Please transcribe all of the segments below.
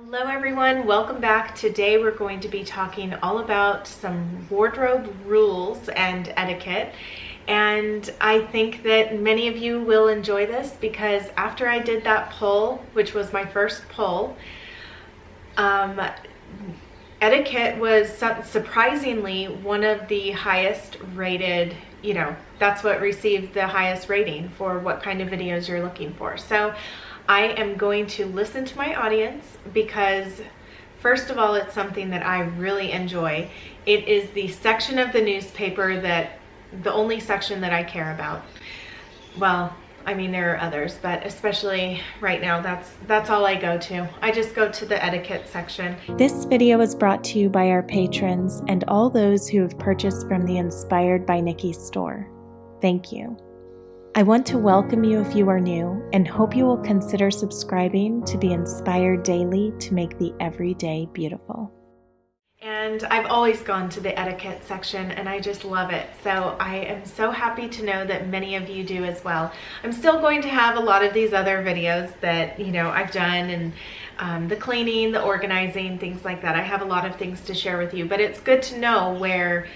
Hello everyone, welcome back. Today we're going to be talking all about some wardrobe rules and etiquette. And I think that many of you will enjoy this because after I did that poll, which was my first poll, etiquette was surprisingly one of the highest rated, that's what received the highest rating for what kind of videos you're looking for. So I am going to listen to my audience because first of all, it's something that I really enjoy. It is the section of the newspaper the only section that I care about. Well, I mean, there are others, but especially right now, that's all I go to. I just go to the etiquette section. This video is brought to you by our patrons and all those who have purchased from the Inspired by Nikki store. Thank you. I want to welcome you if you are new and hope you will consider subscribing to be inspired daily to make the everyday beautiful. And I've always gone to the etiquette section and I just love it. So I am so happy to know that many of you do as well. I'm still going to have a lot of these other videos that, I've done, and the cleaning, the organizing, things like that. I have a lot of things to share with you, but it's good to know where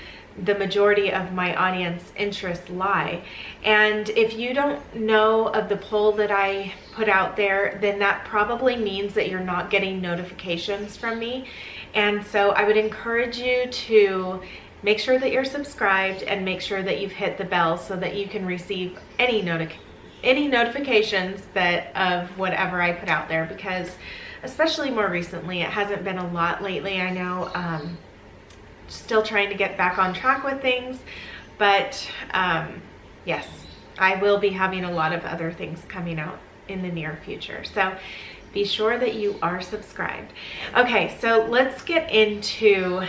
the majority of my audience interests lie. And if you don't know of the poll that I put out there, then that probably means that you're not getting notifications from me. And so I would encourage you to make sure that you're subscribed and make sure that you've hit the bell so that you can receive any notifications of whatever I put out there, because especially more recently, it hasn't been a lot lately. I know still trying to get back on track with things, but yes, I will be having a lot of other things coming out in the near future. So be sure that you are subscribed. Okay, so let's get into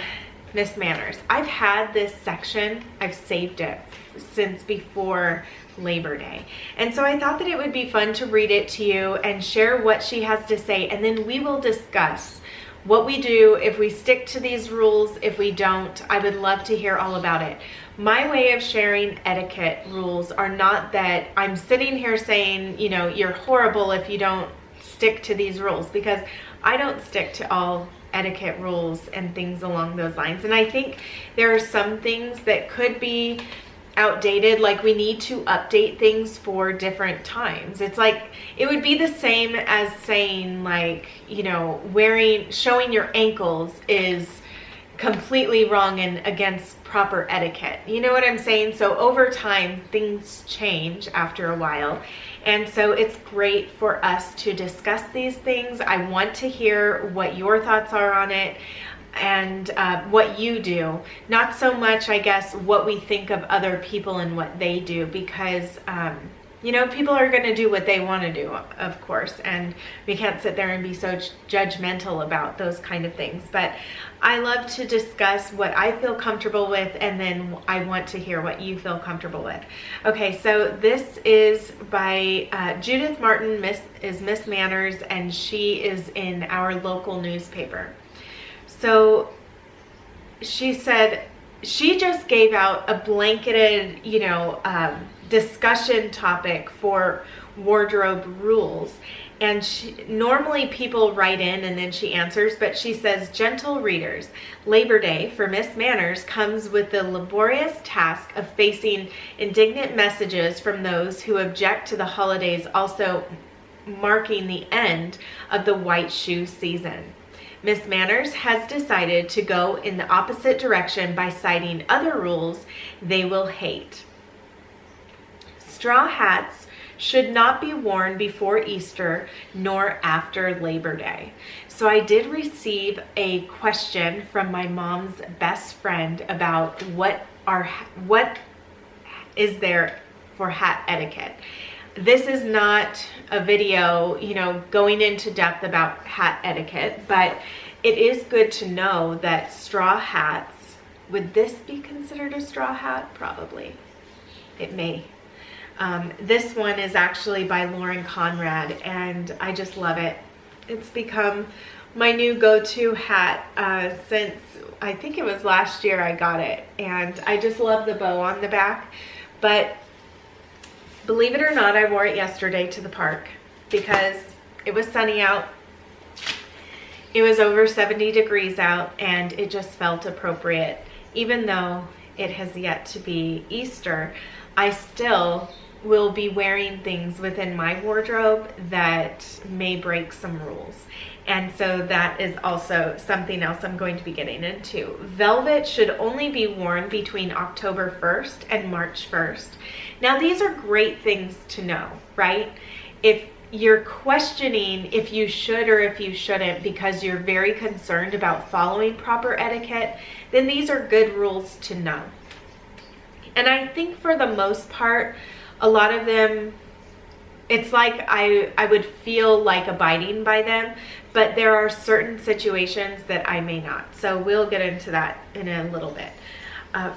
Miss Manners. I've had this section, I've saved it since before Labor Day. And so I thought that it would be fun to read it to you and share what she has to say, and then we will discuss what we do, if we stick to these rules, if we don't. I would love to hear all about it. My way of sharing etiquette rules are not that I'm sitting here saying, you're horrible if you don't stick to these rules, because I don't stick to all etiquette rules and things along those lines. And I think there are some things that could be outdated, like we need to update things for different times. It's like, it would be the same as saying, like, showing your ankles is completely wrong and against proper etiquette. You know what I'm saying? So over time, things change after a while. And so it's great for us to discuss these things. I want to hear what your thoughts are on it and what you do. Not so much, I guess, what we think of other people and what they do, because people are going to do what they want to do, of course, and we can't sit there and be so judgmental about those kind of things. But I love to discuss what I feel comfortable with, and then I want to hear what you feel comfortable with. Okay, so this is by Judith Martin, Miss Manners, and she is in our local newspaper. So she said she just gave out a blanketed, discussion topic for wardrobe rules. And normally people write in and then she answers, but she says, gentle readers, Labor Day for Miss Manners comes with the laborious task of facing indignant messages from those who object to the holidays, also marking the end of the white shoe season. Miss Manners has decided to go in the opposite direction by citing other rules they will hate. Straw hats should not be worn before Easter nor after Labor Day. So I did receive a question from my mom's best friend about what is there for hat etiquette. This is not a video, going into depth about hat etiquette, but it is good to know that straw hats, would this be considered a straw hat? Probably. It may. This one is actually by Lauren Conrad, and I just love it. It's become my new go-to hat since, I think it was last year I got it, and I just love the bow on the back. But believe it or not, I wore it yesterday to the park because it was sunny out It was over 70 degrees out and it just felt appropriate. Even though it has yet to be Easter, I still will be wearing things within my wardrobe that may break some rules. And so that is also something else I'm going to be getting into. Velvet should only be worn between October 1st and March 1st. Now these are great things to know, right? If you're questioning if you should or if you shouldn't because you're very concerned about following proper etiquette, then these are good rules to know. And I think for the most part, a lot of them, it's like I would feel like abiding by them, but there are certain situations that I may not. So we'll get into that in a little bit.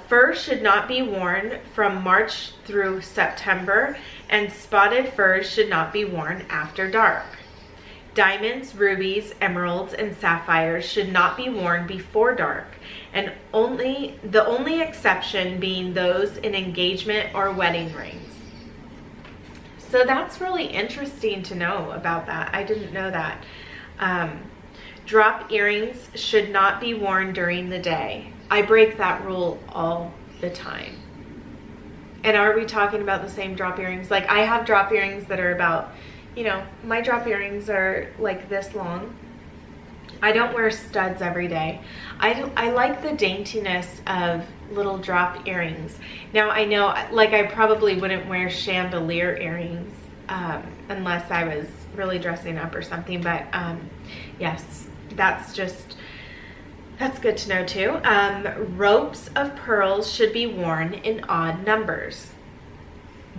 Fur should not be worn from March through September, and spotted furs should not be worn after dark. Diamonds, rubies, emeralds, and sapphires should not be worn before dark, and the only exception being those in engagement or wedding rings. So that's really interesting to know about that. I didn't know that. Drop earrings should not be worn during the day. I break that rule all the time. And are we talking about the same drop earrings? Like I have drop earrings that are about, you know, my drop earrings are like this long. I don't wear studs every day. I like the daintiness of little drop earrings. Now I know, like I probably wouldn't wear chandelier earrings unless I was really dressing up or something, but yes, that's good to know too. Ropes of pearls should be worn in odd numbers.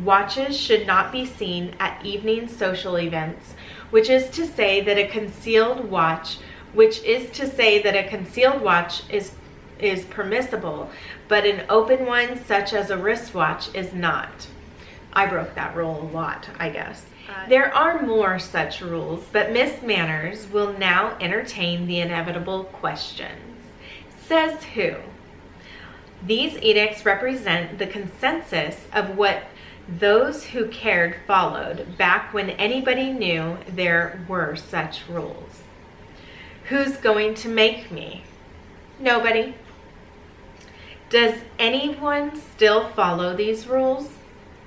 Watches should not be seen at evening social events, which is to say that a concealed watch is permissible, but an open one such as a wristwatch is not. I broke that rule a lot, I guess. There are more such rules, but Miss Manners will now entertain the inevitable questions. Says who? These edicts represent the consensus of what those who cared followed back when anybody knew there were such rules. Who's going to make me? Nobody. Does anyone still follow these rules?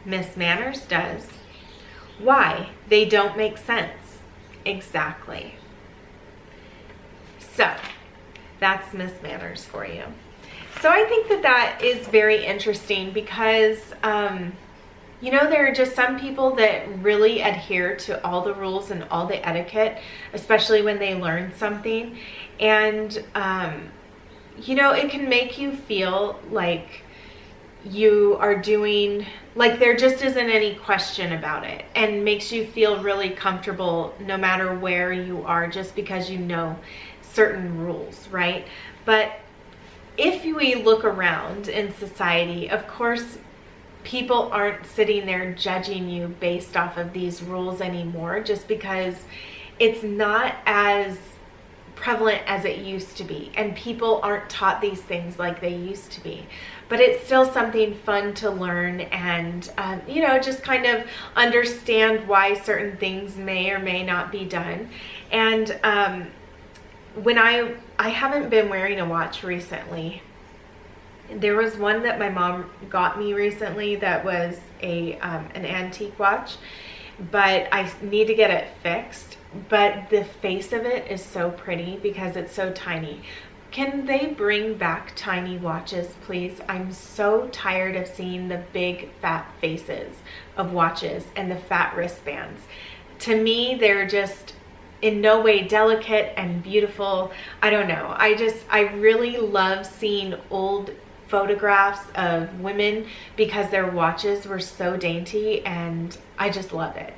Miss Manners does. Why? They don't make sense. Exactly. So, that's Miss Manners for you. So I think that is very interesting because, you know, there are just some people that really adhere to all the rules and all the etiquette, especially when they learn something. And, you know, it can make you feel like you are doing, like there just isn't any question about it, and makes you feel really comfortable no matter where you are, just because you know certain rules, right? But if we look around in society, of course, people aren't sitting there judging you based off of these rules anymore, just because it's not as prevalent as it used to be, and people aren't taught these things like they used to be. But it's still something fun to learn, and you know, just kind of understand why certain things may or may not be done. And when I haven't been wearing a watch recently. There was one that my mom got me recently that was an antique watch, but I need to get it fixed. But the face of it is so pretty because it's so tiny. Can they bring back tiny watches, please? I'm so tired of seeing the big fat faces of watches and the fat wristbands. To me, they're just in no way delicate and beautiful. I don't know. I really love seeing old photographs of women because their watches were so dainty, and I just love it.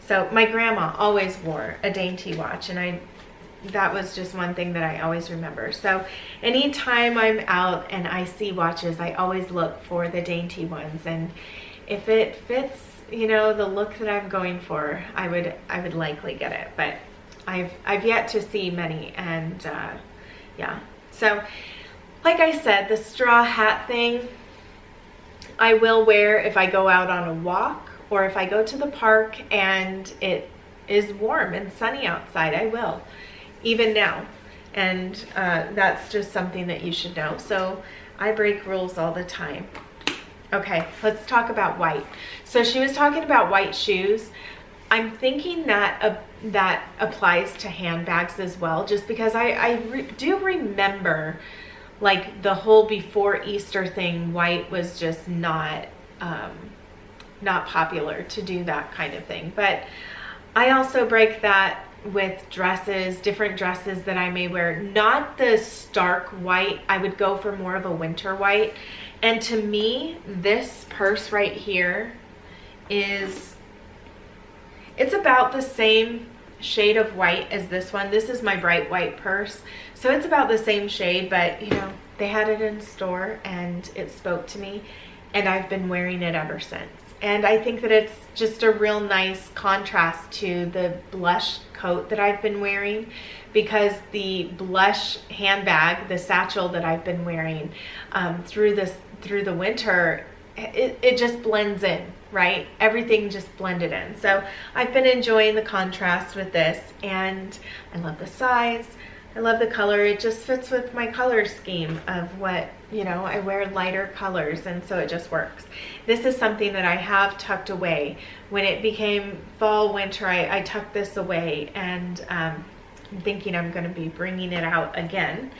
So my grandma always wore a dainty watch, and that was just one thing that I always remember. So anytime I'm out and I see watches, I always look for the dainty ones, and if it fits, you know, the look that I'm going for, I would likely get it. But I've yet to see many, and yeah. So like I said, the straw hat thing, I will wear if I go out on a walk, or if I go to the park and it is warm and sunny outside, I will. even now. And that's just something that you should know. So I break rules all the time. Okay, let's talk about white. So she was talking about white shoes. I'm thinking that that applies to handbags as well, just because I do remember like the whole before Easter thing, white was just not popular to do that kind of thing. But I also break that with dresses, different dresses that I may wear. Not the stark white, I would go for more of a winter white. And to me, this purse right here it's about the same shade of white as this one. This is my bright white purse. So it's about the same shade, but you know, they had it in store and it spoke to me, and I've been wearing it ever since. And I think that it's just a real nice contrast to the blush coat that I've been wearing, because the blush handbag, the satchel that I've been wearing through the winter, it just blends in, right? Everything just blended in. So I've been enjoying the contrast with this, and I love the size. I love the color. It just fits with my color scheme of what, you know, I wear lighter colors, and so it just works. This is something that I have tucked away. When it became fall, winter, I tucked this away, and I'm thinking I'm going to be bringing it out again.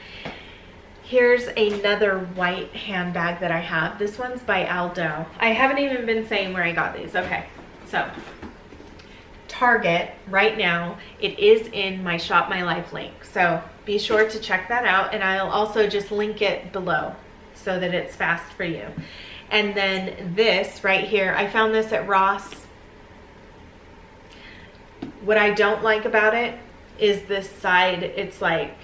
Here's another white handbag that I have. This one's by Aldo. I haven't even been saying where I got these. Okay, so Target right now. It is in my Shop My Life link, so be sure to check that out, and I'll also just link it below so that it's fast for you. And then this right here, I found this at Ross. What I don't like about it is this side. It's like,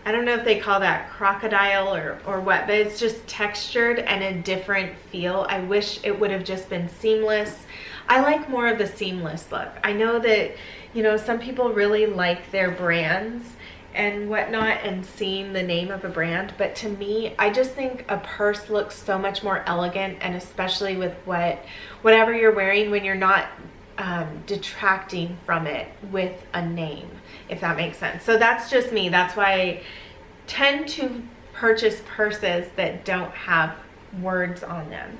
I don't know if they call that crocodile or what, but it's just textured and a different feel. I wish it would have just been seamless. I like more of the seamless look. I know that, you know, some people really like their brands and whatnot and seeing the name of a brand, but to me, I just think a purse looks so much more elegant, and especially with whatever you're wearing, when you're not detracting from it with a name, if that makes sense. So that's just me. That's why I tend to purchase purses that don't have words on them,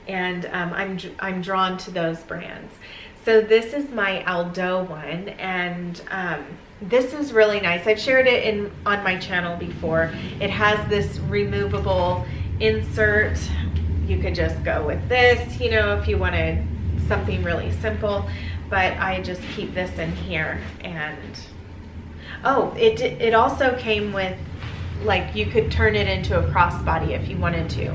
and I'm drawn to those brands. So this is my Aldo one, and this is really nice. I've shared it on my channel before. It has this removable insert. You could just go with this, you know, if you wanted something really simple, but I just keep this in here. And oh, it also came with, like, you could turn it into a crossbody if you wanted to,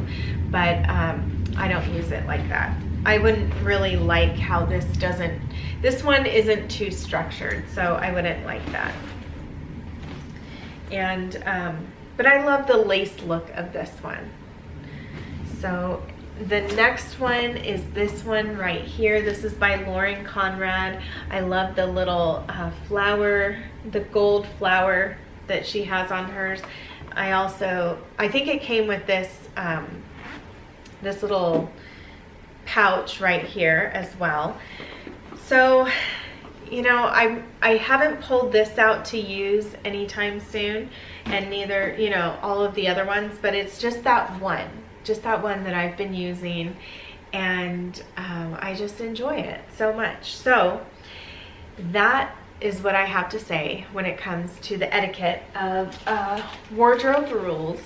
but I don't use it like that. I wouldn't really like how this one isn't too structured, so I wouldn't like that. And but I love the lace look of this one. So the next one is this one right here. This is by Lauren Conrad. I love the little flower, the gold flower that she has on hers. I think it came with this this little pouch right here as well. So, you know, I haven't pulled this out to use anytime soon, and neither, you know, all of the other ones, but it's just that one that I've been using, and I just enjoy it so much. So that is what I have to say when it comes to the etiquette of wardrobe rules.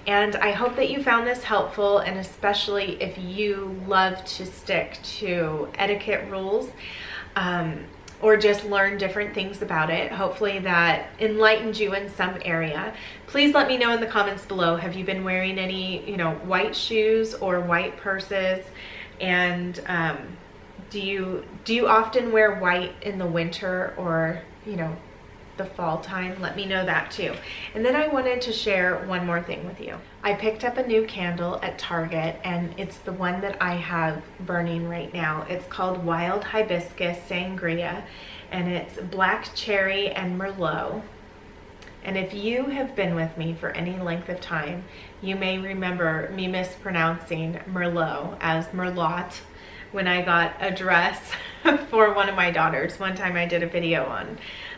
And I hope that you found this helpful, and especially if you love to stick to etiquette rules, or just learn different things about it. Hopefully that enlightened you in some area. Please let me know in the comments below, have you been wearing any, you know, white shoes or white purses? And do you often wear white in the winter or, you know, the fall time? Let me know that too. And then I wanted to share one more thing with you. I picked up a new candle at Target, and it's the one that I have burning right now. It's called Wild Hibiscus Sangria, and it's black cherry and Merlot. And if you have been with me for any length of time, you may remember me mispronouncing Merlot as Merlot when I got a dress for one of my daughters. One time I did a video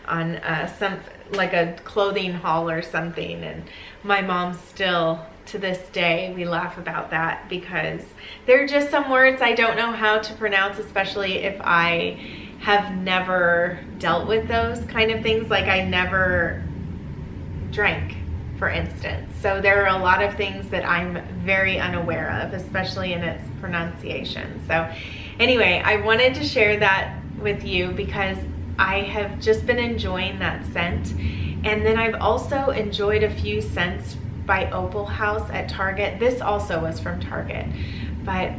on some, like a clothing haul or something, and my mom still, to this day, we laugh about that because there are just some words I don't know how to pronounce, especially if I have never dealt with those kind of things. Like I never drank, for instance. So there are a lot of things that I'm very unaware of, especially in its pronunciation. So anyway, I wanted to share that with you because I have just been enjoying that scent. And then I've also enjoyed a few scents by Opal House at Target. This also was from Target, but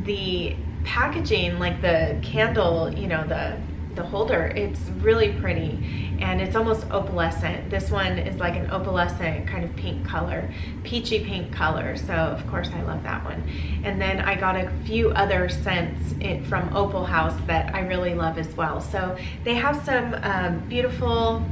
the packaging, like the candle, you know, the holder, it's really pretty and it's almost opalescent. This one is like an opalescent kind of pink color, peachy pink color. So of course I love that one. And then I got a few other scents from Opal House that I really love as well. So they have some beautiful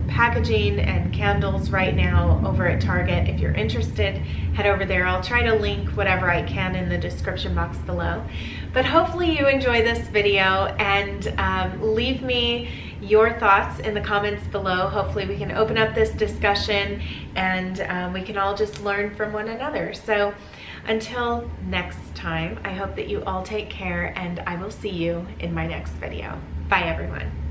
packaging and candles right now over at Target. If you're interested, head over there. I'll try to link whatever I can in the description box below. But hopefully you enjoy this video, and leave me your thoughts in the comments below. Hopefully we can open up this discussion and we can all just learn from one another. So until next time, I hope that you all take care, and I will see you in my next video. Bye everyone.